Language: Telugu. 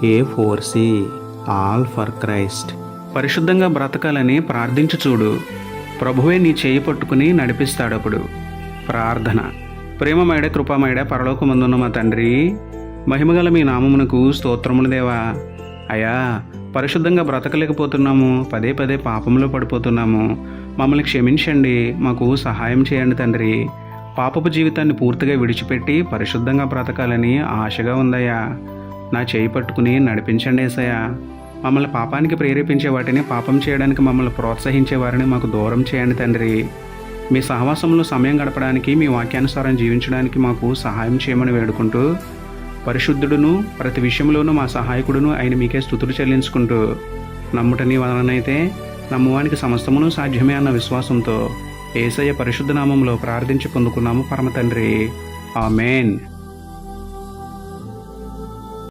A4C all for Christ. పరిశుద్ధంగా బ్రతకాలని ప్రార్థించి చూడు. ప్రభువే నీ చేయి పట్టుకుని నడిపిస్తాడప్పుడు. ప్రార్థన. ప్రేమమయుడ కృపామయుడ పరలోకమందున్న మా తండ్రి, మహిమగల మీ నామమునకు స్తోత్రములు దేవా. అయ్యా, పరిశుద్ధంగా బ్రతకలేకపోతున్నాము, పదే పదే పాపంలో పడిపోతున్నాము. మమ్మల్ని క్షమించండి, మాకు సహాయం చేయండి తండ్రి. పాపపు జీవితాన్ని పూర్తిగా విడిచిపెట్టి పరిశుద్ధంగా బ్రతకాలని ఆశగా ఉందయ్యా. నా చేయి పట్టుకుని నడిపించండి యేసయ్యా. మమ్మల్ని పాపానికి ప్రేరేపించే వాటిని, పాపం చేయడానికి మమ్మల్ని ప్రోత్సహించే వారిని మాకు దూరం చేయండి తండ్రి. మీ సహవాసంలో సమయం గడపడానికి, మీ వాక్యానుసారం జీవించడానికి మాకు సహాయం చేయమని వేడుకుంటూ, పరిశుద్ధుడును ప్రతి విషయంలోనూ మా సహాయకుడును అయిన మీకే స్తుతులు చెల్లించుకుంటూ, నమ్ముటని వలనైతే నమ్మువానికి సమస్తమును సాధ్యమే అన్న విశ్వాసంతో యేసయ్య పరిశుద్ధ నామంలో ప్రార్థించి పొందుకున్నాము పరమ తండ్రి. ఆమేన్.